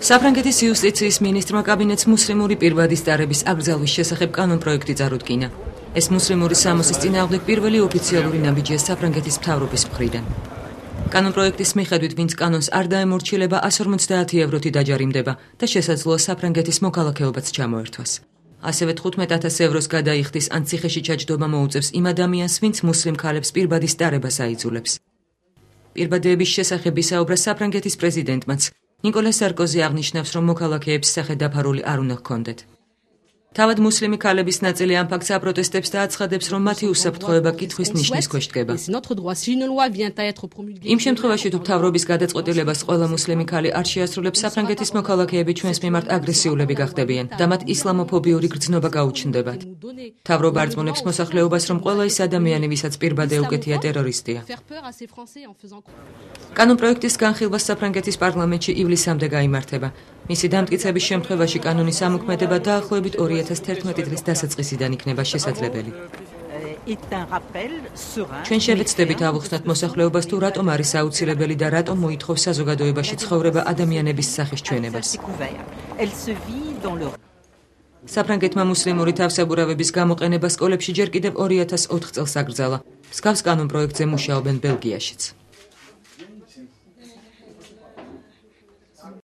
საფრანგეთის იუსტიციის მინისტრმა კაბინეტს მუსლიმური პირბადის დარების აკრძალვის შესახებ კანონპროექტი წარუდგინა. ეს მუსლიმური სამოსის წინააღმდეგ პირველი ოფიციალური ნაბიჯია საფრანგეთის მთავრობის მხრიდან. კანონპროექტის მიხედვით, ვინც კანონს არ დაემორჩილება, 150 ევროთი დაჯარიმდება და შესაძლოა საფრანგეთის მოქალაქეობაც ჩამოერთვას. ასევე 15,000 ევროს გადაიხდის ან ციხეში ჩაჯდომა მოუწევს იმ ადამიანს, ვინც მუსლიმ ქალებს პირბადის დარებას აიძულებს. პირბადეების შესახებ ისაუბრა საფრანგეთის პრეზიდენტმაც. ნიკოლას სარკოზი აღნიშნავს, რომ მოქალაქეებს სახე დაფარული არ უნდა ჰქონდეთ. თავად მუსლიმი ქალების ნაწილი ამ ფაქტს აპროტესტებს და აცხადებს, რომ მათი უსაფრთხოება კითხვის ნიშნის ქვეშ დგება. იმ შემთხვევაში, თუ მთავრობის გადაწყვეტილებას ყველა მუსლიმი ქალი არ შეასრულებს, საფრანგეთის მოქალაქეები ჩვენს მიმართ აგრესიულები გახდებიან და მათ ისლამოფობიური გრძნობა გაუჩნდებათ. მთავრობა არწმუნებს მოსახლეობას, რომ ყველა ის ადამიანი, ვისაც პირბადე უკეთია, ტერორისტია. კანონპროექტის განხილვა საფრანგეთის პარლამენტში ივლისამდე გაიმართება. მისი დამტკიცების შემთხვევაში კანონის ამოქმედება დაახლოებით 2011 წლის დასაწყისიდან იქნება შესაძლებელი. ჩვენ შევეცდებით ავუხსნათ მოსახლეობას, თუ რატომ არის აუცილებელი და რატომ მოითხოვს საზოგადოებაში ცხოვრება ადამიანების სახის ჩვენებას. საფრანგეთმა მუსლიმური თავსებურავების გამოყენება სკოლებში ჯერ კიდევ 2004 წელს აკრძალა. მსგავს კანონპროექტზე მუშაობენ ბელგიაშიც.